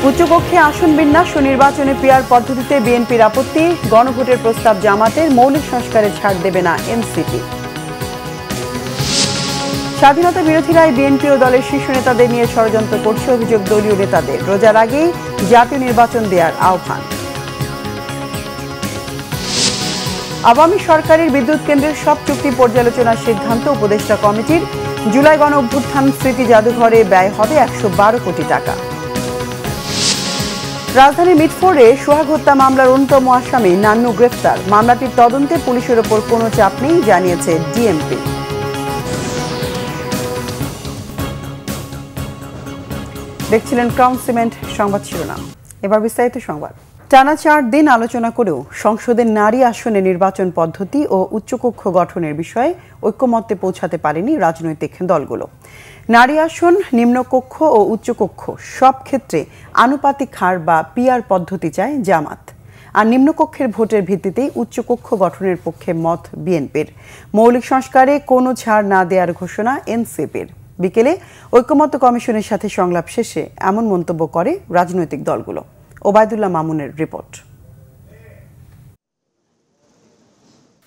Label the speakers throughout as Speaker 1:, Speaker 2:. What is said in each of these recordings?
Speaker 1: উচ্চকক্ষে আসন বিন্যাস ও নির্বাচনে পিআর পদ্ধতিতে বিএনপির আপত্তি, গণভোটের প্রস্তাব জামাতের, মৌলিক সংস্কারে ছাড় দেবে না এনসিপি। স্বাধীনতা বিরোধীরাই বিএনপি ও দলের শীর্ষ নেতাদের নিয়ে ষড়যন্ত্র করছে অভিযোগ দলীয় নেতাদের, রোজার আগেই জাতীয় নির্বাচন দেওয়ার আহ্বান। আওয়ামী সরকারের বিদ্যুৎ কেন্দ্রের সব চুক্তি পর্যালোচনার সিদ্ধান্ত উপদেষ্টা কমিটির, জুলাই গণ অভ্যুত্থান স্মৃতি জাদুঘরে ব্যয় হবে ১১২ কোটি টাকা। রাজধানীর মিটফোর্ডে সোহাগ হত্যা মামলার অন্যতম আসামি নান্নু গ্রেফতার, মামলাটির তদন্তে পুলিশের ওপর কোনো চাপ নেই জানিয়েছে ডিএমপি। দেখছিলেন ক্রাউন সিমেন্ট সংবাদ শিরোনাম, এবার বিস্তারিত সংবাদ। টানা ৪ দিন আলোচনা করেও সংসদের নারী আসনে নির্বাচন পদ্ধতি ও উচ্চকক্ষ গঠনের বিষয়ে ঐক্যমত্যে পৌঁছাতে পারেনি রাজনৈতিক দলগুলো। নারী আসন, নিম্নকক্ষ ও উচ্চকক্ষ সব ক্ষেত্রে আনুপাতিক হার বা পিআর পদ্ধতি চায় জামাত, আর নিম্নকক্ষের ভোটের ভিত্তিতেই উচ্চকক্ষ গঠনের পক্ষে মত বিএনপির। মৌলিক সংস্কারে কোনো ছাড় না দেওয়ার ঘোষণা এনসিপির। বিকেলে ঐক্যমত্য কমিশনের সাথে সংলাপ শেষে এমন মন্তব্য করে রাজনৈতিক দলগুলো। ওবায়দুল্লাহ মামুনের রিপোর্ট।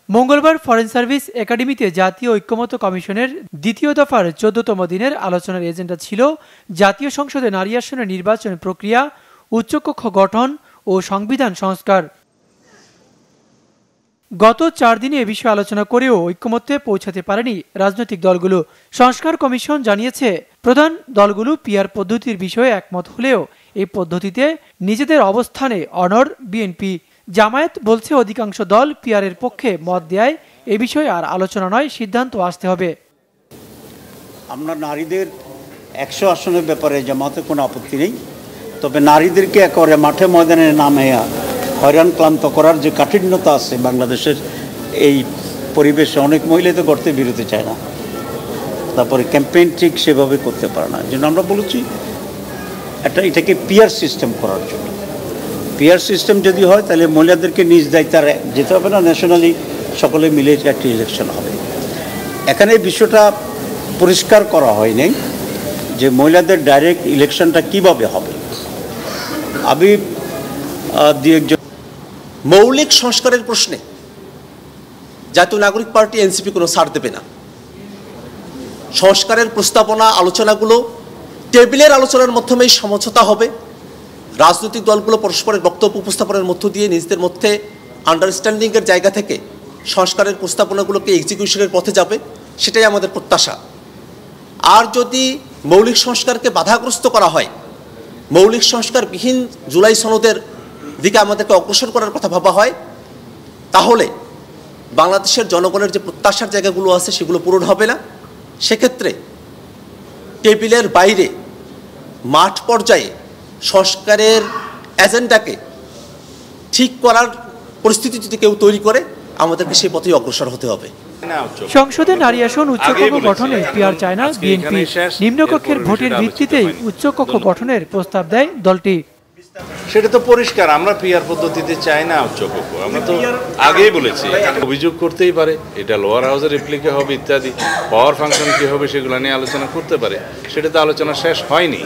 Speaker 2: মঙ্গলবার ফরেন সার্ভিস একাডেমিতে জাতীয় ঐক্যমত্য কমিশনের দ্বিতীয় দফার ১৪তম দিনের আলোচনার এজেন্ডা ছিল জাতীয় সংসদে নারী আসনের নির্বাচন প্রক্রিয়া, উচ্চকক্ষ গঠন ও সংবিধান সংস্কার। গত ৪ দিনে এ বিষয়ে আলোচনা করেও ঐক্যমত্যে পৌঁছাতে পারেনি রাজনৈতিক দলগুলো। সংস্কার কমিশন জানিয়েছে, প্রধান দলগুলো পিআর পদ্ধতির বিষয়ে একমত হলেও এই পদ্ধতিতে নিজেদের অবস্থানে অনড় বিএনপি। জামায়াত বলছে অধিকাংশ দল পিআরের পক্ষে মত দেয়, এ বিষয়ে আর আলোচনা নয়, সিদ্ধান্ত আসতে হবে।
Speaker 3: আমরা নারীদের ১০০ আসনের ব্যাপারে জামাতে কোনো আপত্তি নেই, তবে নারীদেরকে একেবারে মাঠে ময়দানে নামে হয়রান ক্লান্ত করার যে কাঠিন্যতা আছে বাংলাদেশের এই পরিবেশে, অনেক মহিলাই তো গড়তে বিরতি চায় না, তারপরে ক্যাম্পেইন ঠিক সেভাবে করতে পারে না। এই জন্য আমরা বলেছি এটাকে পিআর সিস্টেম করার জন্য। পিআর সিস্টেম যদি হয় তাহলে মহিলাদেরকে নিজ দায়িত্বে যেতে হবে না, ন্যাশনালি সকলে মিলে একটি ইলেকশন হবে। এখানে বিষয়টা পরিষ্কার করা হয়নি যে মহিলাদের ডাইরেক্ট ইলেকশনটা কিভাবে হবে। আমি
Speaker 4: মৌলিক সংস্কারের প্রশ্নে জাতীয় নাগরিক পার্টি এনসিপি কোনো ছাড় দেবে না। সংস্কারের প্রস্তাবনা আলোচনাগুলো টেবিলের আলোচনার মাধ্যমেই সমঝোতা হবে। রাজনৈতিক দলগুলো পরস্পরের বক্তব্য উপস্থাপনের মধ্য দিয়ে নিজেদের মধ্যে আন্ডারস্ট্যান্ডিংয়ের জায়গা থেকে সংস্কারের প্রস্তাবনাগুলোকে এক্সিকিউশনের পথে যাবে, সেটাই আমাদের প্রত্যাশা। আর যদি মৌলিক সংস্কারকে বাধাগ্রস্ত করা হয়, মৌলিক সংস্কারবিহীন জুলাই সনদের দিকে আমাদেরকে অগ্রসর করার কথা ভাবা হয়, তাহলে বাংলাদেশের জনগণের যে প্রত্যাশার জায়গাগুলো আছে সেগুলো পূরণ হবে না। সেক্ষেত্রে টেবিলের বাইরে মাঠ পর্যায়ে সংস্কারের এজেন্ডাকে ঠিক করার পরিস্থিতি যদি কেউ তৈরি করে, আমাদেরকে সেই পথেই অগ্রসর হতে হবে।
Speaker 2: সংসদে নারী আসন উচ্চকক্ষ গঠনে পিআর চায় না বিএনপি। নিম্নকক্ষের ভোটের ভিত্তিতেই উচ্চকক্ষ গঠনের প্রস্তাব দেয় দলটি।
Speaker 5: সেটা তো পরিষ্কার, আমরা পিআর পদ্ধতিতে চাই না উচ্চকক্ষ। আমরা তো আগেই বলেছি, অভিযোগ করতেই পারে, এটা লোয়ার হাউসের রিপ্লিকে হবে ইত্যাদি, পাওয়ার ফাংশন কি হবে সেগুলো নিয়ে আলোচনা করতে পারে। সেটা তো আলোচনা শেষ হয়নি।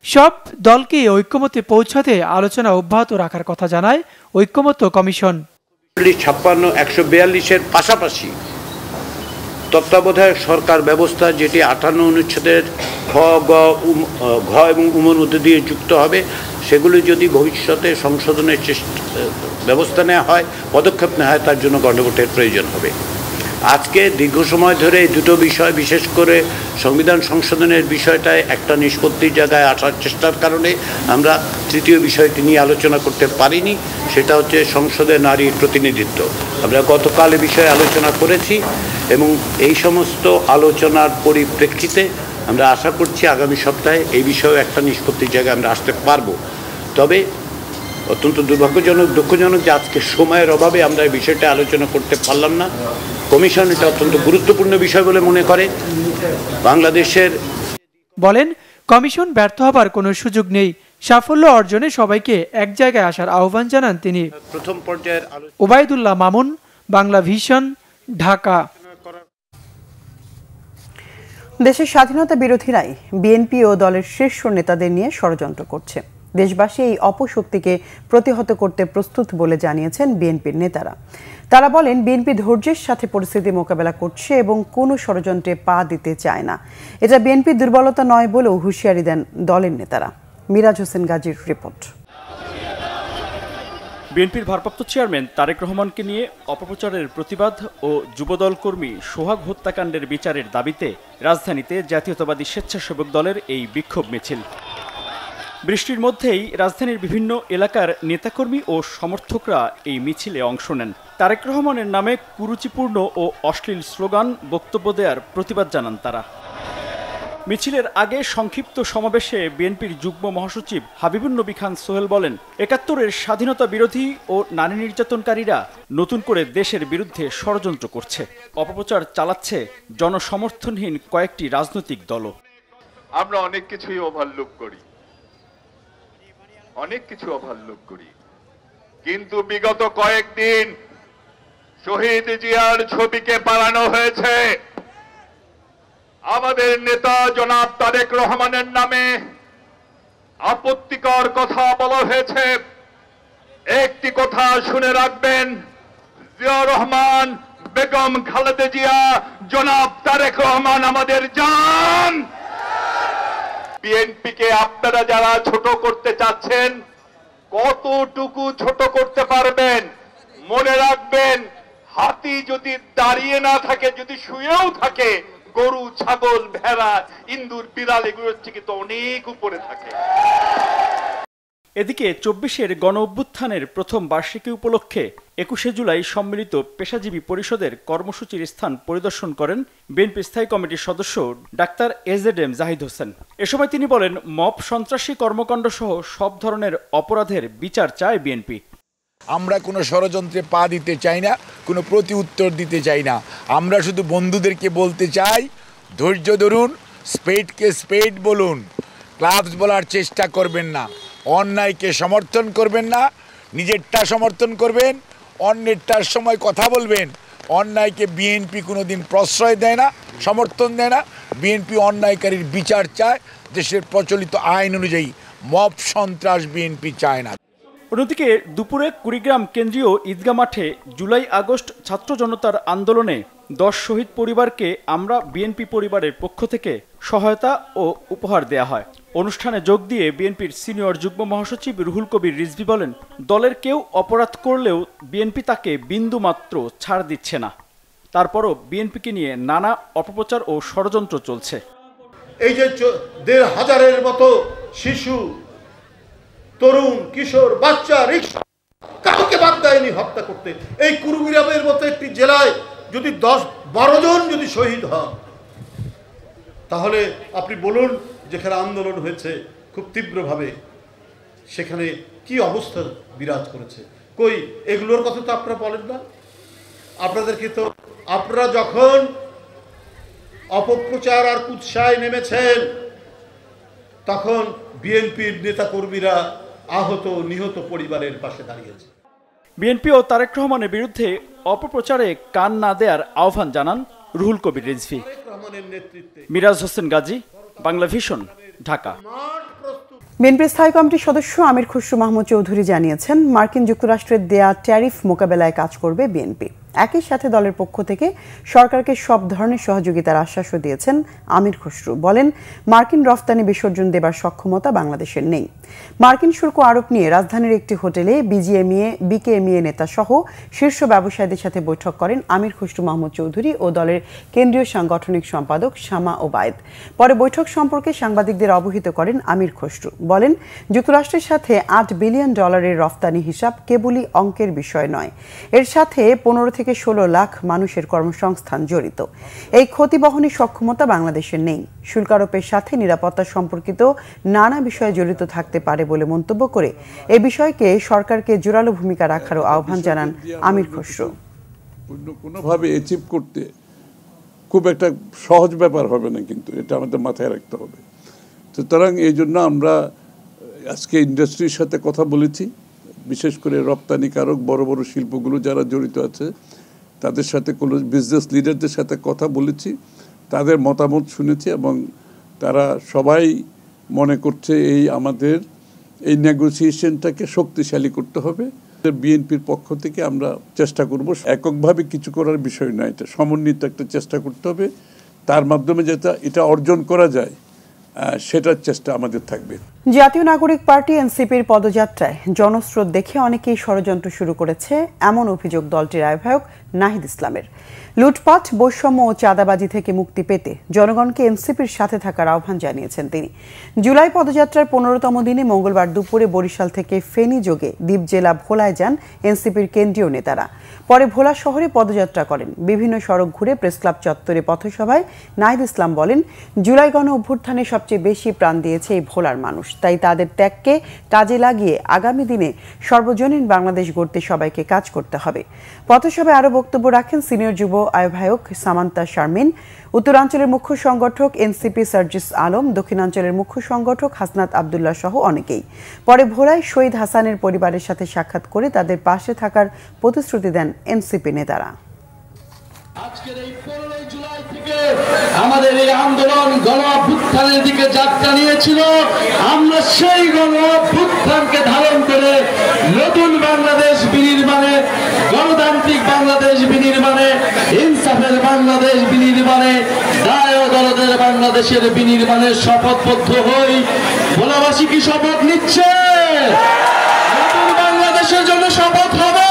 Speaker 2: সব দলকে ঐক্যমত্যে পৌঁছাতে আলোচনা অব্যাহত রাখার কথা জানায় ঐক্যমত্য কমিশন।
Speaker 6: 56-142-এর পাশাপাশি তত্ত্বাবধায়ক সরকার ব্যবস্থা, যেটি 58 অনুচ্ছেদের ঘ এবং উমর মধ্যে দিয়ে যুক্ত হবে, সেগুলি যদি ভবিষ্যতে সংশোধনের ব্যবস্থা নেওয়া হয়, পদক্ষেপ নেওয়া হয়, তার জন্য গণভোটের প্রয়োজন হবে। আজকে দীর্ঘ সময় ধরে এই দুটো বিষয়, বিশেষ করে সংবিধান সংশোধনের বিষয়টায় একটা নিষ্পত্তির জায়গায় আসার চেষ্টার কারণে আমরা তৃতীয় বিষয়টি নিয়ে আলোচনা করতে পারিনি, সেটা হচ্ছে সংসদে নারীর প্রতিনিধিত্ব। আমরা গতকাল এ বিষয়ে আলোচনা করেছি এবং এই সমস্ত আলোচনার পরিপ্রেক্ষিতে আমরা আশা করছি আগামী সপ্তাহে এই বিষয়ে একটা নিষ্পত্তির জায়গায় আমরা আসতে পারবো। তবে অত্যন্ত দুঃখজনক যে আজকে সময়ের অভাবে আমরা এই বিষয়টা আলোচনা করতে পারলাম না। কমিশন এটা অত্যন্ত গুরুত্বপূর্ণ বিষয় বলে মনে করে। বাংলাদেশের
Speaker 2: বলেন, কমিশন ব্যর্থ হবার কোনো সুযোগ নেই, সাফল্য অর্জনে সবাইকে এক জায়গায় আসার আহ্বান জানান তিনি।
Speaker 6: প্রথম পর্যায়ের
Speaker 2: ওবায়দুল্লাহ মামুন, বাংলা ভিশন, ঢাকা।
Speaker 1: দেশের স্বাধীনতা বিরোধীরাই বিএনপি ও দলের শীর্ষ নেতাদের নিয়ে ষড়যন্ত্র করছে। দেশবাসী এই অপশক্তিকে প্রতিহত করতে প্রস্তুত বলে জানিয়েছেন বিএনপির নেতারা। তারা বলেন, বিএনপি ধৈর্যের সাথে পরিস্থিতি মোকাবেলা করছে এবং কোনো ষড়যন্ত্রে পা দিতে চায় না। এটা বিএনপির দুর্বলতা নয় বলেও হুঁশিয়ারি দেন দলের নেতারা। মিরাজ হোসেন গাজীর রিপোর্ট।
Speaker 7: বিএনপির ভারপ্রাপ্ত চেয়ারম্যান তারেক রহমানকে নিয়ে অপপ্রচারের প্রতিবাদ ও যুবদল কর্মী সোহাগ হত্যাকাণ্ডের বিচারের দাবিতে রাজধানীতে জাতীয়তাবাদী স্বেচ্ছাসেবক দলের এই বিক্ষোভ মিছিল। বৃষ্টির মধ্যেই রাজধানীর বিভিন্ন এলাকার নেতাকর্মী ও সমর্থকরা এই মিছিলে অংশ নেন। তারেক রহমানের নামে কুরুচিপূর্ণ ও অশ্লীল স্লোগান, বক্তব্য দেওয়ার প্রতিবাদ জানান তারা। মিছিলের আগে সংক্ষিপ্ত সমাবেশে বিএনপির যুগ্ম মহাসচিব হাবিবুন নবী খান সোহেল বলেন, ৭১-এর স্বাধীনতা বিরোধী ও নারী নির্যাতনকারীরা নতুন করে দেশের বিরুদ্ধে ষড়যন্ত্র করছে, অপপ্রচার চালাচ্ছে জনসমর্থনহীন কয়েকটি রাজনৈতিক দলও।
Speaker 8: আমরা অনেক কিছুই ওভারলুক করি, কিন্তু বিগত কয়েকদিন শহীদ জিয়ার ছবিকে পালানো হয়েছে। আমাদের নেতা জনাব তারেক রহমানের নামে আপত্তিকর কথা বলা হয়েছে। একটি কথা শুনে রাখবেন, জিয়া রহমান, বেগম খালেদা জিয়া, জনাব তারেক রহমান আমাদের জান। বিএনপিকে আপনারা যারা ছোট করতে চাচ্ছেন, কতটুকু ছোট করতে পারবেন? মনে রাখবেন, হাতি যদি দাঁড়িয়ে না থাকে, যদি শুয়েও থাকে, গরু, ছাগল, ভেড়া, ইন্দুর, বিড়াল এগুলোর থেকে তো অনেক উপরে থাকে।
Speaker 7: এদিকে ২৪-এর গণ অভ্যুত্থানের প্রথম বার্ষিকী উপলক্ষে ২১শে জুলাই সম্মিলিত পেশাজীবী পরিষদের কর্মসূচির স্থান পরিদর্শন করেন বিএনপি স্থায়ী কমিটির সদস্য ডাক্তার এজেডএম জাহিদ হোসেন। এ সময় তিনি বলেন, মব সন্ত্রাসী কর্মকাণ্ড সহ সব ধরনের অপরাধের বিচার চায় বিএনপি।
Speaker 9: আমরা কোনো ষড়যন্ত্রে পা দিতে চাই না, কোনো প্রতি উত্তর দিতে চাই না। আমরা শুধু বন্ধুদেরকে বলতে চাই, ধৈর্য ধরুন, স্পেডকে স্পেড বলুন, ক্লাবস বলার চেষ্টা করবেন না, অন্যায়কে সমর্থন করবেন না, নিজেরটা সমর্থন করবেন, অন্যেরটার সময় কথা বলবেন। অন্যায়কে বিএনপি কোনোদিন প্রশ্রয় দেয় না, সমর্থন দেয় না। বিএনপি অন্যায়কারীর বিচার চায়, দেশের প্রচলিত আইন অনুযায়ী। মব সন্ত্রাস বিএনপি চায় না।
Speaker 7: অন্যদিকে দুপুরে কুড়িগ্রাম কেন্দ্রীয় ঈদগাহ মাঠে জুলাই আগস্ট ছাত্র জনতার আন্দোলনে 10 শহীদ পরিবারকে আমরা বিএনপি পরিবারের পক্ষ থেকে সহায়তা ও উপহার দেয়া হয়। অনুষ্ঠানে যোগ দিয়ে বিএনপির সিনিয়র যুগ্ম মহাসচিব রুহুল কবির রিজভী বলেন, দলের কেউ অপরাধ করলেও বিএনপি তাকে বিন্দুমাত্র ছাড় দিচ্ছে না। তারপরও বিএনপিকে নিয়ে নানা অপপ্রচার ও ষড়যন্ত্র চলছে।
Speaker 10: এই যে ১,৫০০-এর মতো শিশু, তরুণ, কিশোর, বাচ্চা, রিক্সা, কাউকে বাদ দেয়নি হত্যা করতে। এই কুড়িগ্রামের মতো একটি জেলায় যদি 10-12 জন যদি শহীদ হন, তাহলে আপনি বলুন, যেখানে আন্দোলন হয়েছে খুব তীব্রভাবে, সেখানে কি অবস্থা বিরাজ করেছে। কই এগুলোর কথা তো আপনারা বলেন না। আপনাদেরকে তো, আপনারা যখন অপপ্রচার আর কুৎসায় নেমেছেন, তখন বিএনপির নেতাকর্মীরা আহত নিহত পরিবারের পাশে দাঁড়িয়েছে।
Speaker 7: বিএনপি ও তারেক রহমানের বিরুদ্ধে অপপ্রচারে কান না দেওয়ার আহ্বান জানান রুহুল কবির রিজভী। মিরাজ হোসেন গাজী, বাংলা ভিশন, ঢাকা।
Speaker 1: বিএনপির স্থায়ী কমিটির সদস্য আমির খসরু মাহমুদ চৌধুরী জানিয়েছেন, মার্কিন যুক্তরাষ্ট্রের দেয়া ট্যারিফ মোকাবেলায় কাজ করবে বিএনপি। একই সাথে দলের পক্ষ থেকে সরকারকে সব ধরনের সহযোগিতার আশ্বাসও দিয়েছেন আমির খসরু। বলেন, মার্কিন রফতানি বিসর্জন দেবার সক্ষমতা বাংলাদেশের নেই। মার্কিন শুল্ক আরোপ নিয়ে রাজধানীর একটি হোটেলে বিকেএমইএ নেতা সহ শীর্ষ ব্যবসায়ীদের সাথে বৈঠক করেন আমির খসরু মাহমুদ চৌধুরী ও দলের কেন্দ্রীয় সাংগঠনিক সম্পাদক শামা ওবায়দ। পরে বৈঠক সম্পর্কে সাংবাদিকদের অবহিত করেন আমির খসরু। বলেন, যুক্তরাষ্ট্রের সাথে $8 বিলিয়ন রফতানি হিসাব কেবলই অঙ্কের বিষয় নয়, এর সাথে 15 থেকে 16 লাখ মানুষের কর্মসংস্থান জড়িত। এই ক্ষতি বহনের সক্ষমতা বাংলাদেশের নেই। শুল্ক আরোপের সাথে নিরাপত্তা সম্পর্কিত নানা বিষয়ে জড়িত থাকতে পারে বলে মন্তব্য করে এই বিষয়কে সরকারকে জোরালো ভূমিকা রাখারও আহ্বান জানান আমির খসরু।
Speaker 11: কোনোভাবে অ্যাচিভ করতে খুব একটা সহজ ব্যাপার হবে না, কিন্তু এটা আমাদের মাথায় রাখতে হবে। সুতরাং এই জন্য আমরা আজকে ইন্ডাস্ট্রির সাথে কথা বলেছি, বিশেষ করে রপ্তানিকারক বড় বড় শিল্পগুলো যারা জড়িত আছে তাদের সাথে কোনো বিজনেস লিডারদের সাথে কথা বলেছি, তাদের মতামত শুনেছি এবং তারা সবাই মনে করছে এই আমাদের এই নেগোসিয়েশনটাকে শক্তিশালী করতে হবে। বিএনপির পক্ষ থেকে আমরা চেষ্টা করব, এককভাবে কিছু করার বিষয় নয়, এটা সমন্বিত একটা চেষ্টা করতে হবে, তার মাধ্যমে যেটা এটা অর্জন করা যায় সেটার চেষ্টা আমাদের থাকবে।
Speaker 1: জাতীয় নাগরিক পার্টি এনসিপির পদযাত্রায় জনস্রোত দেখে অনেকেই ষড়যন্ত্র শুরু করেছে এমন অভিযোগ দলটির আহ্বায়ক নাহিদ ইসলামের। লুটপাট, বৈষম্য ও চাঁদাবাজি থেকে মুক্তি পেতে জনগণকে এনসিপির সাথে থাকার আহ্বান জানিয়েছেন তিনি। জুলাই পদযাত্রার ১৫তম দিনে মঙ্গলবার দুপুরে বরিশাল থেকে ফেনী যোগে দ্বীপ জেলা ভোলায় যান এনসিপির কেন্দ্রীয় নেতারা। পরে ভোলা শহরে পদযাত্রা করেন। বিভিন্ন সড়ক ঘুরে প্রেসক্লাব চত্বরে পথসভায় নাহিদ ইসলাম বলেন, জুলাই গণ অভ্যুত্থানে সবচেয়ে বেশি প্রাণ দিয়েছে এই ভোলার মানুষ, তাই তাদের ত্যাগকে কাজে লাগিয়ে আগামী দিনে সর্বজনীন বাংলাদেশ গড়তে সবাইকে কাজ করতে হবে। পথসভায় আরও বক্তব্য রাখেন সিনিয়র যুব আহ্বায়ক সামান্তা শারমিন, উত্তরাঞ্চলের মুখ্য সংগঠক এনসিপি সার্জিস আলম, দক্ষিণাঞ্চলের মুখ্য সংগঠক হাসনাত আবদুল্লাহ সহ অনেকেই। পরে ভোলায় শহীদ হাসানের পরিবারের সাথে সাক্ষাৎ করে তাদের পাশে থাকার প্রতিশ্রুতি দেন এনসিপি নেতারা।
Speaker 12: আজকের এই 15 জুলাই থেকে আমাদের এই আন্দোলন গণ অভ্যুত্থানের দিকে যাত্রা নিয়েছিল। আমরা সেই গণ অভ্যুত্থানকে ধারণ করে নতুন বাংলাদেশ বিনির্মাণে, গণতান্ত্রিক বাংলাদেশ বিনির্মাণে, ইনসাফের বাংলাদেশ বিনির্মাণে, ন্যায় ও দরদের বাংলাদেশের বিনির্মাণে শপথবদ্ধ হই। ভোলাবাসী কি শপথ নিচ্ছে? নতুন বাংলাদেশের জন্য শপথ হবে।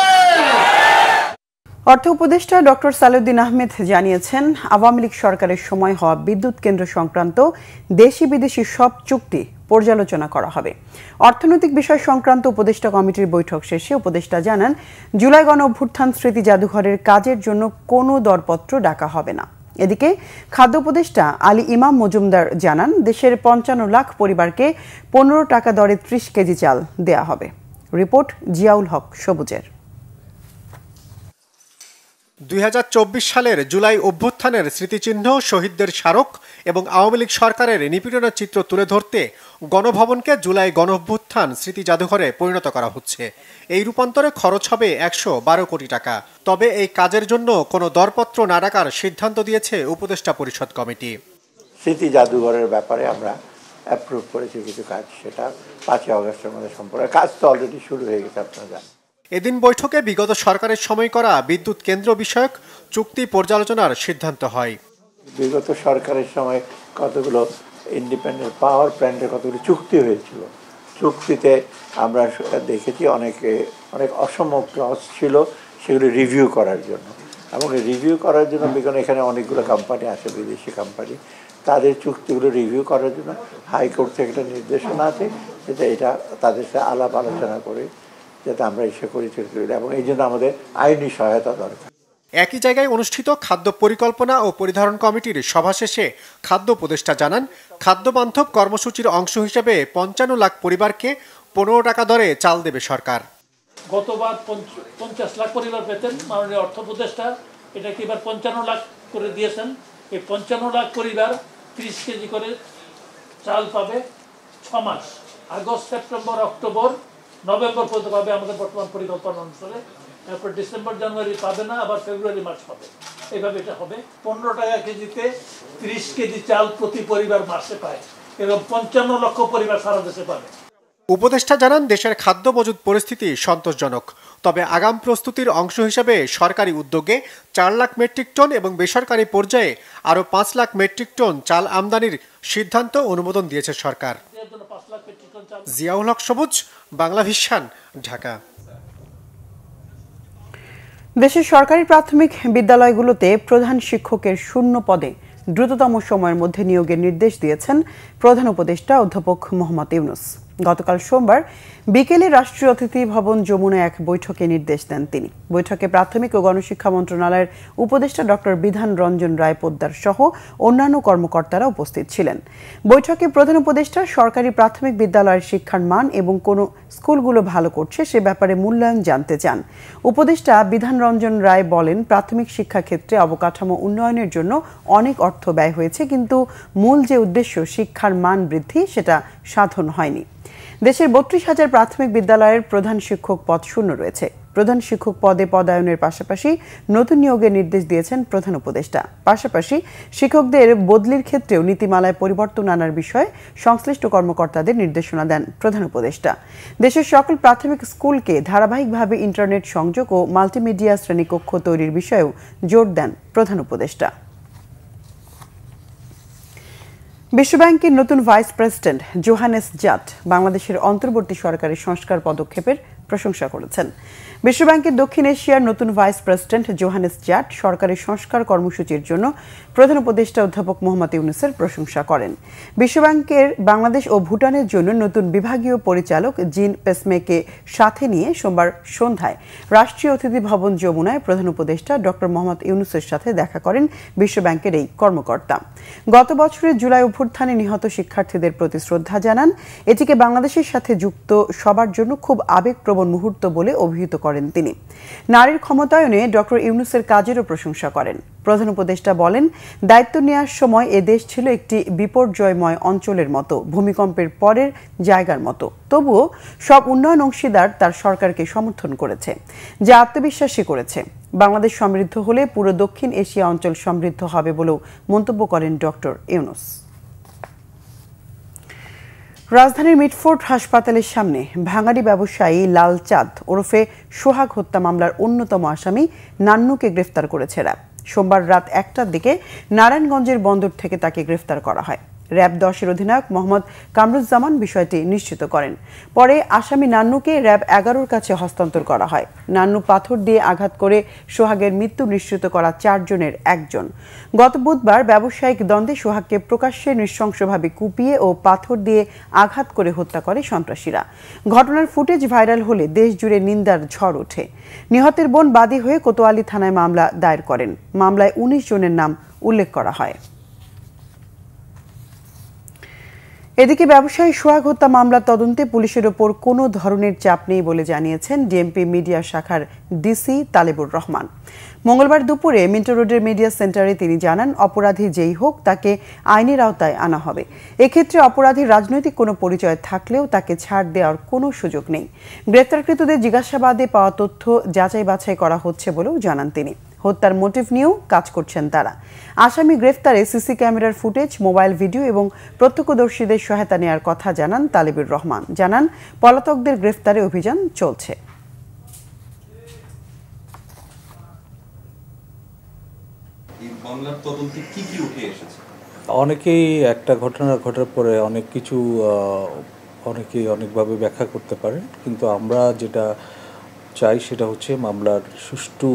Speaker 1: অর্থ উপদেষ্টা ডক্টর সালেউদ্দিন আহমেদ জানিয়েছেন, আওয়ামী লীগ সরকারের সময় হওয়া বিদ্যুৎ কেন্দ্র সংক্রান্ত দেশি বিদেশি সব চুক্তি পর্যালোচনা করা হবে। অর্থনৈতিক বিষয় সংক্রান্ত উপদেষ্টা কমিটির বৈঠক শেষে উপদেষ্টা জানান, জুলাই গণ অভ্যুত্থান স্মৃতি জাদুঘরের কাজের জন্য কোনো দরপত্র ডাকা হবে না। এদিকে খাদ্য উপদেষ্টা আলী ইমাম মজুমদার জানান, দেশের ৫৫ লাখ পরিবারকে ১৫ টাকা দরে ৩০ কেজি চাল দেয়া হবে। রিপোর্ট জিয়াউল হক সবুজের।
Speaker 13: ২০২৪ সালের জুলাই অভ্যুত্থানের স্মৃতিচিহ্ন, শহীদদের স্মারক এবং আওয়ামী লীগ সরকারের নিপীড়নের চিত্র তুলে ধরতে গণভবনকে জুলাই গণ অভ্যুত্থান স্মৃতি জাদুঘরে পরিণত করা হচ্ছে। এই রূপান্তরে খরচ হবে ১১২ কোটি টাকা। তবে এই কাজের জন্য কোনো দরপত্র না ডাকার সিদ্ধান্ত দিয়েছে উপদেষ্টা পরিষদ কমিটি।
Speaker 14: স্মৃতি জাদুঘরের ব্যাপারে আমরা অ্যাপ্রুভ করেছি কিছু কাজ, সেটা ৫ আগস্টের মধ্যে সম্পূর্ণ কাজ তো অলরেডি শুরু হয়ে গেছে, আপনারা জানেন।
Speaker 13: এদিন বৈঠকে বিগত সরকারের সময় করা বিদ্যুৎ কেন্দ্র বিষয়ক চুক্তি পর্যালোচনার সিদ্ধান্ত হয়।
Speaker 14: বিগত সরকারের সময় কতগুলো ইন্ডিপেন্ডেন্ট পাওয়ার প্ল্যান্টের কতগুলো চুক্তি হয়েছিল, চুক্তিতে আমরা দেখেছি অনেক অসম ক্লজ ছিল, সেগুলো রিভিউ করার জন্য। এবং রিভিউ করার জন্য বিগত এখানে অনেকগুলো কোম্পানি আছে, বিদেশি কোম্পানি, তাদের চুক্তিগুলো রিভিউ করার জন্য হাইকোর্ট থেকে একটা নির্দেশনা আছে, যেটা এটা তাদের সাথে আলাপ আলোচনা করে যাতে আমরা এসে করি, এবং এই জন্য আমাদের আইনি সহায়তা দরকার।
Speaker 13: একই জায়গায় অনুষ্ঠিত খাদ্য পরিকল্পনা ও পরিধারণ কমিটির সভা শেষে খাদ্য উপদেষ্টা জানান, খাদ্য বান্ধব কর্মসূচির অংশ হিসেবে ৫৫ লাখ পরিবারকে ১৫ টাকা দরে চাল দেবে সরকার।
Speaker 15: গতবার ৫০ লাখ পরিবার পেতেন, মাননীয় অর্থ উপদেষ্টা এটাকে এবার ৫৫ লাখ করে দিয়েছেন। এই ৫৫ লাখ পরিবার ৩০ কেজি করে চাল পাবে ৬ মাস, আগস্ট, সেপ্টেম্বর, অক্টোবর, নভেম্বর পর্যন্ত পাবে আমাদের বর্তমান পরিকল্পনা অনুসারে। তারপর ডিসেম্বর, জানুয়ারি পাবে না, আবার ফেব্রুয়ারি, মার্চ পাবে। এইভাবে এটা হবে। ১৫ টাকা কেজিতে ৩০ কেজি চাল প্রতি পরিবার মাসে পায়, এবং ৫৫ লক্ষ পরিবার সারা দেশে পাবে।
Speaker 13: উপদেষ্টা জানান, দেশের খাদ্য মজুদ পরিস্থিতি সন্তোষজনক। তবে আগাম প্রস্তুতির অংশ হিসেবে সরকারি উদ্যোগে ৪ লাখ মেট্রিক টন এবং বেসরকারি পর্যায়ে আরও ৫ লাখ মেট্রিক টন চাল আমদানির সিদ্ধান্ত অনুমোদন দিয়েছে সরকার। জিয়াউল হক সবুজ, বাংলা ভিশন, ঢাকা।
Speaker 1: দেশের সরকারি প্রাথমিক বিদ্যালয়গুলোতে প্রধান শিক্ষকের শূন্য পদে দ্রুততম সময়ের মধ্যে নিয়োগের নির্দেশ দিয়েছেন প্রধান উপদেষ্টা অধ্যাপক মোহাম্মদ ইউনূস। গতকাল সোমবার বিকেলে রাষ্ট্রীয় অতিথি ভবন যমুনায় এক বৈঠকে নির্দেশ দেন তিনি। বৈঠকে প্রাথমিক ও গণশিক্ষা মন্ত্রণালয়ের উপদেষ্টা ডক্টর বিধান রঞ্জন রায় পোদ্দার সহ অন্যান্য কর্মকর্তারা উপস্থিত ছিলেন। বৈঠকে প্রধান উপদেষ্টা সরকারি প্রাথমিক বিদ্যালয়ের শিক্ষার মান এবং কোন স্কুলগুলো ভালো করছে সে ব্যাপারে মূল্যায়ন জানতে চান। উপদেষ্টা বিধান রঞ্জন রায় বলেন, প্রাথমিক শিক্ষা ক্ষেত্রে অবকাঠামো উন্নয়নের জন্য অনেক অর্থ ব্যয় হয়েছে, কিন্তু মূল যে উদ্দেশ্য শিক্ষার মান বৃদ্ধি সেটা সাধন হয়নি। দেশের ৩২,০০০ প্রাথমিক বিদ্যালয়ের প্রধান শিক্ষক পদ শূন্য রয়েছে। প্রধান শিক্ষক পদে পদায়নের পাশাপাশি নতুন নিয়োগের নির্দেশ দিয়েছেন প্রধান উপদেষ্টা। পাশাপাশি শিক্ষকদের বদলির ক্ষেত্রেও নীতিমালায় পরিবর্তন আনার বিষয়ে সংশ্লিষ্ট কর্মকর্তাদের নির্দেশনা দেন প্রধান উপদেষ্টা। দেশের সকল প্রাথমিক স্কুলকে ধারাবাহিকভাবে ইন্টারনেট সংযোগ ও মাল্টিমিডিয়া শ্রেণীকক্ষ তৈরির বিষয়েও জোর দেন প্রধান উপদেষ্টা। বিশ্বব্যাংকের নতুন ভাইস প্রেসিডেন্ট জোহানেস জাট বাংলাদেশের অন্তর্বর্তী সরকারের সংস্কার পদক্ষেপের প্রশংসা করেছেন। বিশ্বব্যাংকের দক্ষিণ এশিয়ার নতুন ভাইস প্রেসিডেন্ট জোহানেস জাট সরকারের সংস্কার কর্মসূচির জন্য প্রধান উপদেষ্টা অধ্যাপক মোহাম্মদ ইউনূসের প্রশংসা করেন। বিশ্বব্যাংকের বাংলাদেশ ও ভুটানের জন্য নতুন বিভাগীয় পরিচালক জিন পেসমেকে সাথে নিয়ে সোমবার সন্ধ্যায় রাষ্ট্রীয় অতিথি ভবন যমুনায় প্রধান উপদেষ্টা ডক্টর মোহাম্মদ ইউনূসের সাথে দেখা করেন বিশ্বব্যাংকের এই কর্মকর্তা। গত বছরের জুলাই অভ্যুত্থানে নিহত শিক্ষার্থীদের প্রতি শ্রদ্ধা জানান। এটিকে বাংলাদেশের সাথে যুক্ত সবার জন্য খুব আবেগপ্রবণ মুহূর্ত বলে অভিহিত করেন তিনি। নারীর ক্ষমতায়নে ডক্টর ইউনূসের কাজেরও প্রশংসা করেন। প্রধান উপদেষ্টা বলেন, দায়িত্ব নেওয়ার সময় এ দেশ ছিল একটি বিপর্যয়ময় অঞ্চলের মতো, ভূমিকম্পের পরের জায়গার মতো। তবুও সব উন্নয়ন অংশীদার তার সরকারকে সমর্থন করেছে, যা আত্মবিশ্বাসী করেছে। বাংলাদেশ সমৃদ্ধ হলে পুরো দক্ষিণ এশিয়া অঞ্চল সমৃদ্ধ হবে বলেও মন্তব্য করেন ডক্টর ইউনূস। রাজধানীর মিটফোর্ড হাসপাতালের সামনে ভাঙাড়ি ব্যবসায়ী লাল চাঁদ ওরফে সোহাগ হত্যা মামলার অন্যতম আসামি নান্নুকে গ্রেফতার করেছে র্যাব। সোমবার রাত 1টার দিকে নারায়ণগঞ্জের বন্দর থেকে তাকে গ্রেফতার করা হয়। র্যাব 10-এর অধিনায়ক মোহাম্মদ কামরুজ্জামান বিষয়টি নিশ্চিত করেন। পরে আসামি নান্নুকে র্যাব 11-র কাছে হস্তান্তর করা হয়। নান্নু পাথর দিয়ে আঘাত করে সোহাগের মৃত্যু নিশ্চিত করা 4 জনের একজন। গত বুধবার ব্যবসায়িক দ্বন্দ্বে সোহাগকে প্রকাশ্যে নৃশংসভাবে কুপিয়ে ও পাথর দিয়ে আঘাত করে হত্যা করে সন্ত্রাসীরা। ঘটনার ফুটেজ ভাইরাল হলে দেশ জুড়ে নিন্দার ঝড় ওঠে। নিহতের বোন বাদী হয়ে কোতোয়ালি থানায় মামলা দায়ের করেন। মামলায় 19 জনের নাম উল্লেখ করা হয়। এদিকে ব্যবসায়ী সোহাগ হত্যা মামলার তদন্তে পুলিশের ওপর কোনো ধরনের চাপ নেই বলে জানিয়েছেন ডিএমপি মিডিয়া শাখার ডিসি তালেবুর রহমান। মঙ্গলবার দুপুরে মিন্টো রোডের মিডিয়া সেন্টারে তিনি জানান, অপরাধী যেই হোক তাকে আইনের আওতায় আনা হবে। এক্ষেত্রে অপরাধীর রাজনৈতিক কোনো পরিচয় থাকলেও তাকে ছাড় দেওয়ার কোনো সুযোগ নেই। গ্রেপ্তারকৃতদের জিজ্ঞাসাবাদে পাওয়া তথ্য যাচাই বাছাই করা হচ্ছে বলেও জানান তিনি। হত্যার মোটিভ নিয়েও কাজ করছেন তারা। আসামি গ্রেফতারে সিসি ক্যামেরার ফুটেজ, মোবাইল ভিডিও এবং প্রত্যক্ষদর্শীদের সহায়তা নেওয়ার কথা জানান তালেবুর রহমান। জানান, পলাতকদের গ্রেফতারে অভিযান চলছে।
Speaker 16: অনেকেই একটা ঘটনা ঘটার পরে অনেক কিছু অনেকেই অনেকভাবে ব্যাখ্যা করতে পারেন, কিন্তু আমরা যেটা চাই সেটা হচ্ছে মামলার সুষ্ঠু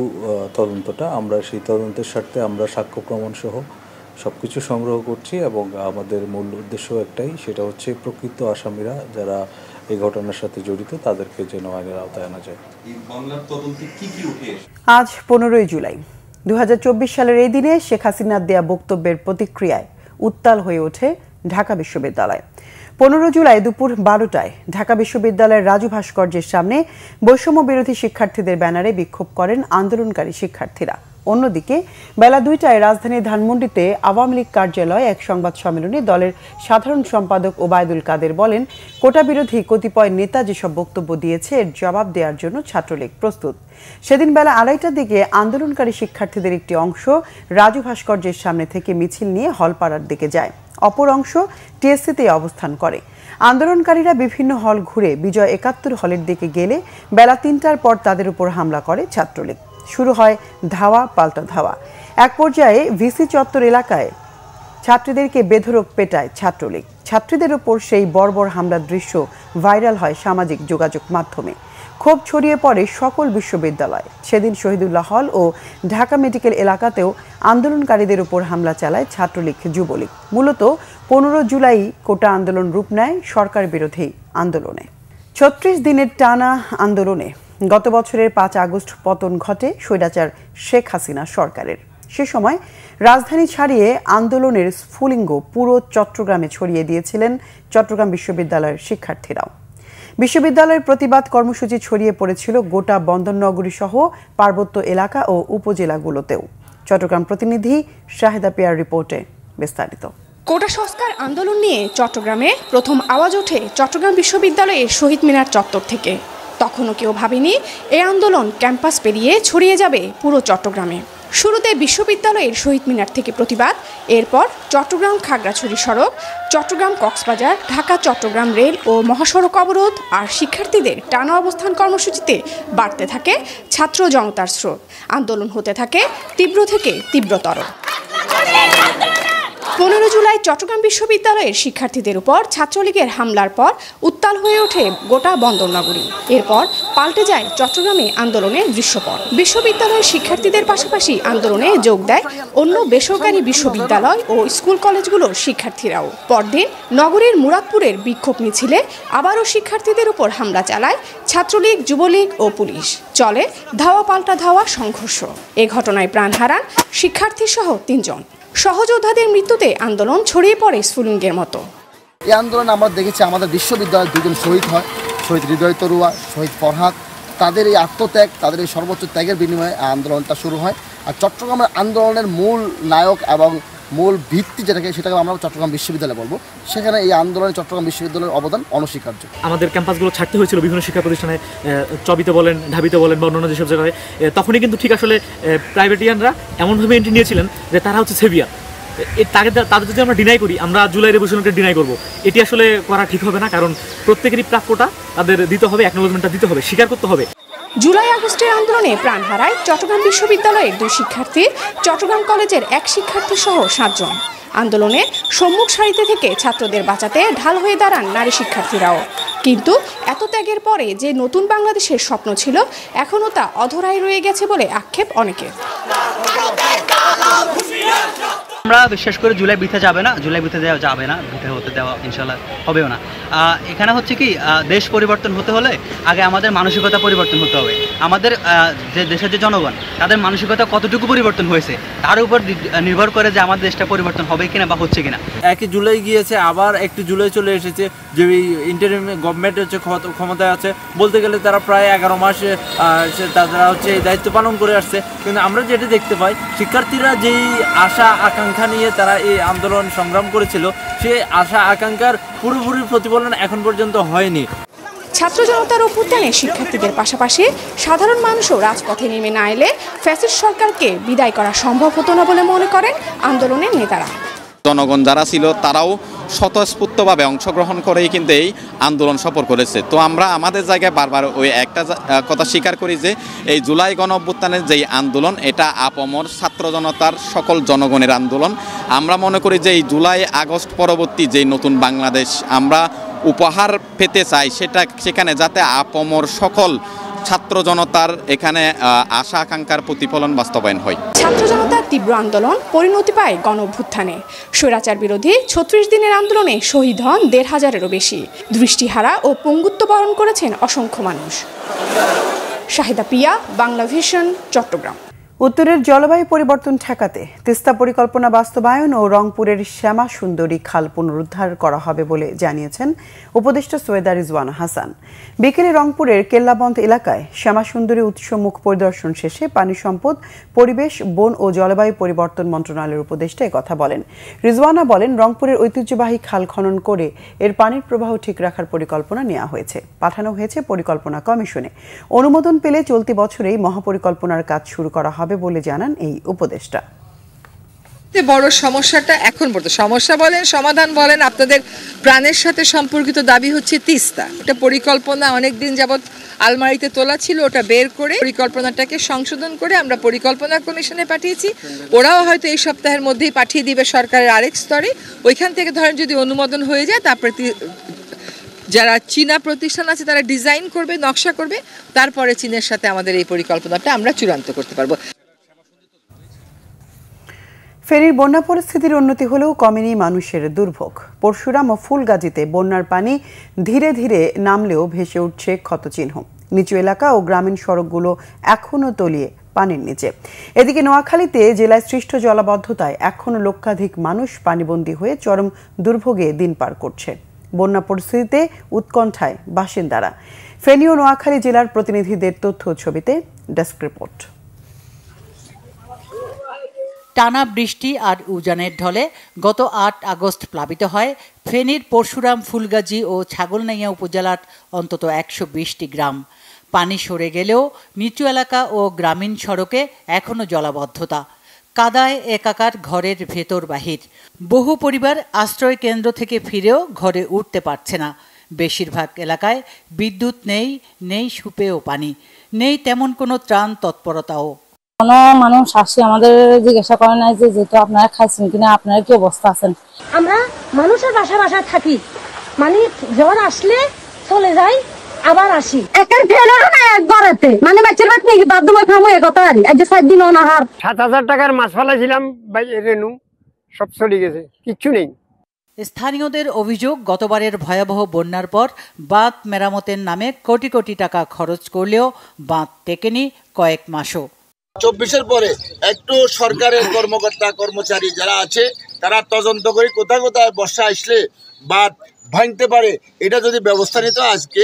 Speaker 16: তদন্তটা। আমরা সেই তদন্তের স্বার্থে আমরা সাক্ষ্য প্রমাণ সহ সব কিছু সংগ্রহ করছি এবং আমাদের মূল উদ্দেশ্য একটাই, সেটা হচ্ছে প্রকৃত আসামিরা যারা এই ঘটনার সাথে জড়িত তাদেরকে যেন আইনের আওতায় আনা যায়।
Speaker 1: আজ 15ই জুলাই 2024 সালের এই দিনে শেখ হাসিনার দেয়া বক্তব্যের প্রতিক্রিয়ায় উত্তাল হয়ে ওঠে ঢাকা বিশ্ববিদ্যালয়। 15 জুলাই দুপুর 12টায় ঢাকা বিশ্ববিদ্যালয়ের রাজু ভাস্কর্যের সামনে বৈষম্য বিরোধী শিক্ষার্থীদের ব্যানারে বিক্ষোভ করেন আন্দোলনকারী শিক্ষার্থীরা। অন্যদিকে বেলা 2টায় রাজধানীর ধানমন্ডিতে আওয়ামী লীগ কার্যালয়ে এক সংবাদ সম্মেলনে দলের সাধারণ সম্পাদক ওবায়দুল কাদের বলেন, কোটা বিরোধী কতিপয় নেতা যেসব বক্তব্য দিয়েছে এর জবাব দেওয়ার জন্য ছাত্রলীগ প্রস্তুত। সেদিন বেলা 2:30টার দিকে আন্দোলনকারী শিক্ষার্থীদের একটি অংশ রাজু ভাস্কর্যের সামনে থেকে মিছিল নিয়ে হলপাড়ার দিকে যায়, অপর অংশ টিএসসিতে অবস্থান করে। আন্দোলনকারীরা বিভিন্ন হল ঘুরে বিজয় 71 হলের দিকে গেলে বেলা 3টার পর তাদের উপর হামলা করে ছাত্রলীগ। শুরু হয় ধাওয়া পাল্টা ধাওয়া। এক পর্যায়ে ভিসি চত্বর এলাকায় ছাত্রীদেরকে বেধড়ক পেটায় ছাত্রলীগ। ছাত্রীদের উপর সেই বর্বর হামলার দৃশ্য ভাইরাল হয় সামাজিক যোগাযোগ মাধ্যমে। ক্ষোভ ছড়িয়ে পড়ে সকল বিশ্ববিদ্যালয়। সেদিন শহীদুল্লাহ হল ও ঢাকা মেডিকেল এলাকাতেও আন্দোলনকারীদের উপর হামলা চালায় ছাত্রলীগ যুবলীগ। মূলত 15 জুলাই কোটা আন্দোলন রূপ নেয় সরকার বিরোধী আন্দোলনে। 36 দিনের টানা আন্দোলনে গত বছরের 5 আগস্ট পতন ঘটে স্বৈরাচার শেখ হাসিনা সরকারের। সে সময় রাজধানী ছাড়িয়ে আন্দোলনের স্ফুলিঙ্গ পুরো চট্টগ্রামে ছড়িয়ে দিয়েছিলেন চট্টগ্রাম বিশ্ববিদ্যালয়ের শিক্ষার্থীরাও। বিশ্ববিদ্যালয়ের প্রতিবাদ কর্মসূচি ছড়িয়ে পড়েছিল গোটা বন্দরনগরী সহ পার্বত্য এলাকা ও উপজেলাগুলোতেও। চট্টগ্রাম প্রতিনিধি শাহেদা পিয়ার রিপোর্টে বিস্তারিত।
Speaker 17: কোটা সংস্কার আন্দোলন নিয়ে চট্টগ্রামে প্রথম আওয়াজ ওঠে চট্টগ্রাম বিশ্ববিদ্যালয়ের শহীদ মিনার চত্বর থেকে। তখনও কেউ ভাবেনি এই আন্দোলন ক্যাম্পাস পেরিয়ে ছড়িয়ে যাবে পুরো চট্টগ্রামে। শুরুতে বিশ্ববিদ্যালয়ের শহীদ মিনার থেকে প্রতিবাদ, এরপর চট্টগ্রাম খাগড়াছড়ি সড়ক, চট্টগ্রাম কক্সবাজার, ঢাকা চট্টগ্রাম রেল ও মহাসড়ক অবরোধ আর শিক্ষার্থীদের টানা অবস্থান কর্মসূচিতে বাড়তে থাকে ছাত্র জনতার স্রোত। আন্দোলন হতে থাকে তীব্র থেকে তীব্রতর। 15 জুলাই চট্টগ্রাম বিশ্ববিদ্যালয়ের শিক্ষার্থীদের উপর ছাত্রলীগের হামলার পর উত্তাল হয়ে ওঠে গোটা বন্দরনগরী। এরপর পাল্টে যায় চট্টগ্রামে আন্দোলনের দৃশ্যপট। বিশ্ববিদ্যালয়ের শিক্ষার্থীদের পাশাপাশি আন্দোলনে যোগ দেয় অন্য বেসরকারি বিশ্ববিদ্যালয় ও স্কুল কলেজগুলোর শিক্ষার্থীরাও। পরদিন নগরীর মুরাদপুরের বিক্ষোভ মিছিলে আবারও শিক্ষার্থীদের উপর হামলা চালায় ছাত্রলীগ, যুবলীগ ও পুলিশ। চলে ধাওয়া পাল্টা ধাওয়া সংঘর্ষ। এ ঘটনায় প্রাণ হারান শিক্ষার্থী সহ 3 জন। সহযোদ্ধাদের মৃত্যুতে আন্দোলন ছড়িয়ে পড়ে স্ফুলিঙ্গের মতো।
Speaker 18: এই আন্দোলনে আমরা দেখেছি আমাদের বিশ্ববিদ্যালয়ের 2 জন শহীদ হয়, শহীদ হৃদয় তরুয়া, শহীদ ফরহাদ। তাদের এই আত্মত্যাগ, তাদের এই সর্বোচ্চ ত্যাগের বিনিময়ে আন্দোলনটা শুরু হয়। আর চট্টগ্রামের আন্দোলনের মূল নায়ক এবং মূল ভিত্তি যেটাকে সেটাকে আমরা চট্টগ্রাম বিশ্ববিদ্যালয় বলবো। সেখানে এই আন্দোলনে চট্টগ্রাম বিশ্ববিদ্যালয়ের অবদান অনস্বীকার্য।
Speaker 19: আমাদের ক্যাম্পাসগুলো ছাড়তে হয়েছিল বিভিন্ন শিক্ষা প্রতিষ্ঠানে, চবিতে বলেন, ঢাবিতে বলেন বা অন্যান্য যেসব জায়গায়। তখনই কিন্তু ঠিক আসলে প্রাইভেটিয়ানরা এমনভাবে এন্ট্রি নিয়েছিলেন যে তারা হচ্ছে সেভিয়ার। তাদের যদি আমরা ডিনাই করি, আমরা জুলাই রেভলিউশনকে ডিনাই করব, এটি আসলে করা ঠিক হবে না। কারণ প্রত্যেকেরই প্রাপ্যটা তাদের দিতে হবে, অ্যাকনোলেজমেন্টটা দিতে হবে, স্বীকার করতে হবে।
Speaker 17: জুলাই আগস্টের আন্দোলনে প্রাণ হারায় চট্টগ্রাম বিশ্ববিদ্যালয়ের 2 শিক্ষার্থী, চট্টগ্রাম কলেজের 1 শিক্ষার্থী সহ 7 জন। আন্দোলনে সম্মুখ সারিতে থেকে ছাত্রদের বাঁচাতে ঢাল হয়ে দাঁড়ান নারী শিক্ষার্থীরাও। কিন্তু এত ত্যাগের পরে যে নতুন বাংলাদেশের স্বপ্ন ছিল, এখনও তা অধরাই রয়ে গেছে বলে আক্ষেপ অনেকের।
Speaker 20: আমরা বিশ্বাস করে জুলাই বৃথা যাবে না, জুলাই বৃথা দেওয়া যাবে না, বৃথা হতে দেওয়া ইনশাল্লাহ হবেও না। এখানে হচ্ছে কি, দেশ পরিবর্তন হতে হলে আগে আমাদের মানসিকতা পরিবর্তন হতে হবে। আমাদের যে দেশের যে জনগণ, তাদের মানসিকতা কতটুকু পরিবর্তন হয়েছে তার উপর নির্ভর করে যে আমাদের দেশটা পরিবর্তন হবে কিনা বা হচ্ছে কিনা।
Speaker 21: 1 জুলাই গিয়েছে, আবার 1 জুলাই চলে এসেছে। যে ইন্টারিম গভর্নমেন্ট হচ্ছে ক্ষমতায় আছে, বলতে গেলে তারা প্রায় 11 মাস তারা হচ্ছে এই দায়িত্ব পালন করে আসছে। কিন্তু আমরা যেটা দেখতে পাই, শিক্ষার্থীরা যেই আশা আকাঙ্ক্ষা নিয়ে তারা এই আন্দোলন সংগ্রাম করেছিল, সেই আশা আকাঙ্ক্ষার পুরোপুরি প্রতিফলন এখন পর্যন্ত হয়নি।
Speaker 17: ছাত্র জনতার অভ্যুত্থানে শিক্ষার্থীদের পাশাপাশি সাধারণ মানুষও রাজপথে নেমে না এলে ফ্যাসিস্ট সরকারকে বিদায় করা সম্ভব হতো না বলে মনে করেন আন্দোলনের নেতারা।
Speaker 22: জনগণ যারা ছিল তারাও স্বতঃস্ফূর্তভাবে অংশগ্রহণ করেই কিন্তু এই আন্দোলন সফল করেছে। তো আমরা আমাদের জায়গায় বারবার ওই একটা কথা স্বীকার করি যে এই জুলাই গণ অভ্যুত্থানের যেই আন্দোলন, এটা আপামর ছাত্র জনতার সকল জনগণের আন্দোলন। আমরা মনে করি যে এই জুলাই আগস্ট পরবর্তী যেই নতুন বাংলাদেশ আমরা উপহার পেতে চাই, সেখানে যাতে আপামর সকল ছাত্র জনতার এখানে আশা আকাঙ্ক্ষার প্রতিফলন বাস্তবায়ন হয়।
Speaker 17: ছাত্র জনতার তীব্র আন্দোলন পরিণতি পায় গণ অভ্যুত্থানে। স্বৈরাচার বিরোধী 36 দিনের আন্দোলনে শহীদ হন 1500-এরও বেশি। দৃষ্টিহারা ও পঙ্গুত্ব বরণ করেছেন অসংখ্য মানুষ। শাহিদা পিয়া, বাংলা ভিশন, চট্টগ্রাম।
Speaker 1: উত্তরের জলবায়ু পরিবর্তন ঠেকাতে তিস্তা পরিকল্পনা বাস্তবায়ন ও রংপুরের শ্যামা সুন্দরী খাল পুনরুদ্ধার করা হবে বলে জানিয়েছেন উপদেষ্টা সৈয়দা রিজওয়ানা হাসান। বিকেলে রংপুরের কেল্লাবন্ধ এলাকায় শ্যামা সুন্দরী উৎসমুখ পরিদর্শন শেষে পানি সম্পদ, পরিবেশ, বন ও জলবায়ু পরিবর্তন মন্ত্রণালয়ের উপদেষ্টা একথা বলেন। রিজওয়ানা বলেন, রংপুরের ঐতিহ্যবাহী খাল খনন করে এর পানির প্রবাহ ঠিক রাখার পরিকল্পনা নেওয়া হয়েছে, পাঠানো হয়েছে পরিকল্পনা কমিশনে। অনুমোদন পেলে চলতি বছরেই মহাপরিকল্পনার কাজ শুরু করা হবে বলে জানান এই উপদেষ্টা।
Speaker 23: বড় সমস্যাটা এখন পর্যন্ত সমস্যা বলেন, সমাধান বলেন, আপনাদের প্রাণের সাথে সম্পর্কিত দাবি হচ্ছে তিস্তা। ওটা পরিকল্পনা অনেকদিন যাবৎ আলমারিতে তোলা ছিল, ওটা বের করে পরিকল্পনাটাকে সংশোধন করে আমরা পরিকল্পনা কমিশনে পাঠিয়েছি। ওরাও হয়তো এই সপ্তাহের মধ্যেই পাঠিয়ে দিবে সরকারের আরেক স্তরে। ওইখান থেকে ধরেন যদি অনুমোদন হয়ে যায়, তারপরে যারা চীনা প্রতিষ্ঠান আছে তারা ডিজাইন করবে, নকশা করবে, তারপরে চীনের সাথে আমাদের এই পরিকল্পনাটা আমরা চূড়ান্ত করতে পারবো।
Speaker 1: ফেনীর বন্যা পরিস্থিতির উন্নতি হলেও কমেনি মানুষের দুর্ভোগ। পরশুরাম ও ফুলগাজীতে বন্যার পানি ধীরে ধীরে নামলেও ভেসে উঠছে ক্ষতচিহ্ন। নিচু এলাকা ও গ্রামীণ সড়কগুলো এখনও তলিয়ে পানির নিচে। এদিকে নোয়াখালীতে জেলায় সৃষ্ট জলাবদ্ধতায় এখনও লক্ষাধিক মানুষ পানিবন্দী হয়ে চরম দুর্ভোগে দিন পার করছে। বন্যা পরিস্থিতিতে উৎকণ্ঠায় বাসিন্দারা। ফেনী ও নোয়াখালী জেলার প্রতিনিধিদের তথ্য ছবিতে ডেস্ক রিপোর্ট।
Speaker 24: টানা বৃষ্টি আর উজানের ঢলে গত 8 আগস্ট প্লাবিত হয় ফেনীর পরশুরাম, ফুলগাজী ও ছাগলনাইয়া উপজেলার অন্তত 120টি গ্রাম। পানি সরে গেলেও নিচু এলাকা ও গ্রামীণ সড়কে এখনও জলাবদ্ধতা, কাদায় একাকার ঘরের ভেতর বাহির। বহু পরিবার আশ্রয় কেন্দ্র থেকে ফিরেও ঘরে উঠতে পারছে না। বেশিরভাগ এলাকায় বিদ্যুৎ নেই, নেই সুপেয় পানি, নেই তেমন কোনো ত্রাণ তৎপরতাও।
Speaker 3: কোনো মানুষ আসে আমাদের জিজ্ঞাসা করে নাই যে যেহেতু আপনারা খাইছেন কিনা, আপনারা কি অবস্থা আছেন।
Speaker 4: আমরা মানুষের বাসায় থাকি, মানে জ্বর আসলে চলে যাই আবার আসি। একের ফেলেরও না এক ঘরেতে, মানে বাচ্চার বাচ্চা নাকি বাধ্যময় খামো এ কথা আর আজ 7 দিন অনাহার।
Speaker 5: 7,000 টাকার মাছ ফেলাইছিলাম রেনু, সব চলে গেছে, কিচ্ছু নেই।
Speaker 24: স্থানীয়দের অভিযোগ, গতবারের ভয়াবহ বন্যার পর বাঁধ মেরামতের নামে কোটি কোটি টাকা খরচ করলেও বাঁধ টেকেনি কয়েক মাসও।
Speaker 6: 24-এর পরে একটু সরকারের কর্মকর্তা কর্মচারী যারা আছে তারা তদন্ত করে কোথায় কোথায় বর্ষা আসলে বাঁধ ভাঙতে পারে, এটা যদি ব্যবস্থা নিত আজকে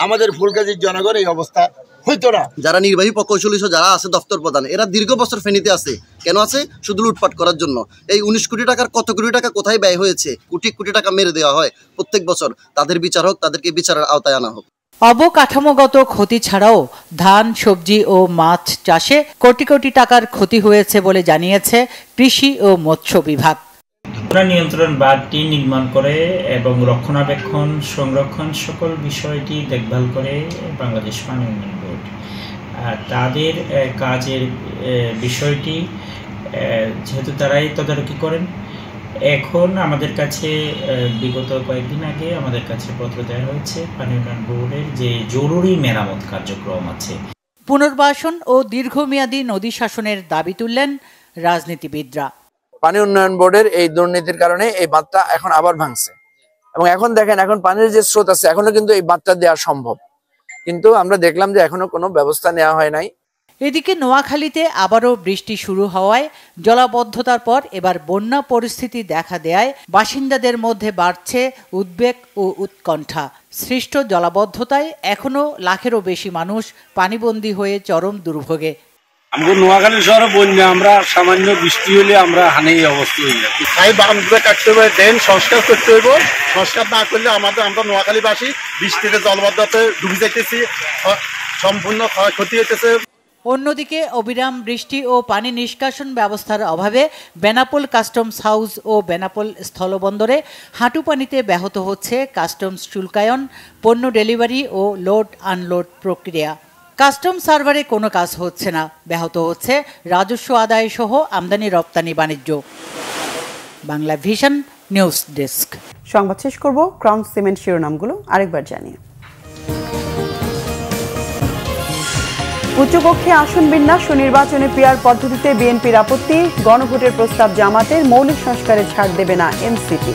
Speaker 6: আমাদের ফুলগাজীর জনগণ এই অবস্থা হইতো না।
Speaker 25: যারা নির্বাহী প্রকৌশলী যারা আছে দপ্তর প্রধান, এরা দীর্ঘ বছর ফেনীতে আছে। কেন আছে? শুধু লুটপাট করার জন্য। এই 19 কোটি টাকার কত কোটি টাকা কোথায় ব্যয় হয়েছে? কোটি কোটি টাকা মেরে দেওয়া হয় প্রত্যেক বছর। তাদের বিচার হোক, তাদেরকে বিচারের আওতায় আনা হোক।
Speaker 24: অবকাঠামোগত ক্ষতি ছাড়াও ধান, সবজি ও মাছ চাষে কোটি কোটি টাকার ক্ষতি হয়েছে বলে জানিয়েছে কৃষি ও মৎস্য বিভাগ।
Speaker 26: নিয়ন্ত্রণ বাঁধটি নির্মাণ করে এবং রক্ষণাবেক্ষণ, সংরক্ষণ সকল বিষয়টি দেখভাল করে বাংলাদেশ পানি উন্নয়ন বোর্ড। তাদের কাজের বিষয়টি যেহেতু তারাই তদারকি করেন, এখন আমাদের কাছে বিগত কয়েকদিন আগে আমাদের কাছে পত্র দেওয়া হয়েছে পানি উন্নয়ন বোর্ডের যে জরুরি মেরামত কার্যক্রম আছে।
Speaker 24: পুনর্বাসন ও দীর্ঘমেয়াদী নদী শাসনের দাবি তুললেন রাজনীতিবিদরা।
Speaker 6: পানি উন্নয়ন বোর্ডের এই দুর্নীতির কারণে এই বাঁধটা এখন আবার ভাঙছে, এবং এখন দেখেন এখন পানির যে স্রোত আছে এখনো কিন্তু এই বাঁধটা দেওয়া সম্ভব, কিন্তু আমরা দেখলাম যে এখনো কোনো ব্যবস্থা নেওয়া হয় নাই।
Speaker 24: এদিকে নোয়াখালীতে আবারও বৃষ্টি শুরু হওয়ায় জলাবদ্ধতার পর এবার বন্যা পরিস্থিতি দেখা দেয় বাসিন্দাদের মধ্যে বাড়ছে উদ্বেগ ও উৎকণ্ঠা। সৃষ্ট জলাবদ্ধতায় এখনো লাখেরও বেশি মানুষ পানিবন্দী হয়ে চরম দুর্ভোগে।
Speaker 27: আমাদের নোয়াখালী শহরে বন্যা, আমরা সামান্য বৃষ্টি হলে আমরা হানে এই অবস্থা হয়ে যাচ্ছি।
Speaker 10: তাই বামগুলো কাটতে হবে, দেন সংস্কার করতে হইব। সংস্কার না করলে আমরা নোয়াখালীবাসী বৃষ্টিতে জলবদ্ধতায় ডুবে যাইতেছি, সম্পূর্ণ ক্ষয়ক্ষতি হইতেছে।
Speaker 24: অন্যদিকে অবিরাম বৃষ্টি ও পানি নিষ্কাশন ব্যবস্থার অভাবে বেনাপোল কাস্টমস হাউস ও বেনাপোল স্থলবন্দরে হাঁটু পানিতে ব্যাহত হচ্ছে কাস্টমস শুল্কায়ন, পণ্য ডেলিভারি ও লোড আনলোড প্রক্রিয়া। কাস্টম সার্ভারে কোনো কাজ হচ্ছে না, ব্যাহত হচ্ছে রাজস্ব আদায় সহ আমদানি রপ্তানি বাণিজ্য। Bangla vision news desk.
Speaker 1: সংবাদ শেষ করব ক্রাউন সিমেন্ট শিরোনামগুলো আরেকবার জানিয়ে। উচ্চকক্ষে আসন বিন্যাস ও নির্বাচনে পিআর পদ্ধতিতে বিএনপির আপত্তি, গণভোটের প্রস্তাব জামাতের, মৌলিক সংস্কারে ছাড় দেবে না এনসিপি।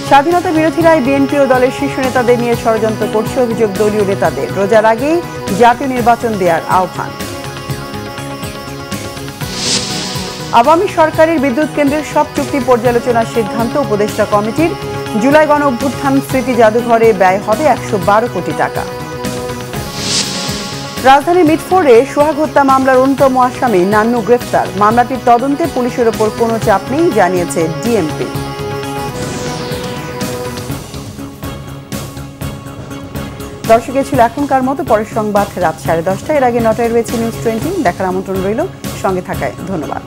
Speaker 1: স্বাধীনতা বিরোধীরাই বিএনপি ও দলের শীর্ষ নেতাদের নিয়ে ষড়যন্ত্র করছে, অভিযোগ দলীয় নেতাদের। রোজার আগেই জাতীয় নির্বাচন দেওয়ার আহ্বান। আওয়ামী সরকারের বিদ্যুৎ কেন্দ্রের সব চুক্তি পর্যালোচনার সিদ্ধান্ত উপদেষ্টা কমিটির। জুলাই গণ অভ্যুত্থান স্মৃতি জাদুঘরে ব্যয় হবে 112 কোটি টাকা। রাজধানীর মিটফোর্ডে সোহাগ হত্যা মামলার অন্যতম আসামি নান্নু গ্রেফতার। মামলাটির তদন্তে পুলিশের ওপর কোনো চাপ নেই জানিয়েছে ডিএমপি। দর্শক, ছিল এখনকার মতো। পরের সংবাদ রাত 10:30। এর আগে 9টায় রয়েছে নিউজ 20। দেখার আমন্ত্রণ রইল। সঙ্গে থাকায় ধন্যবাদ।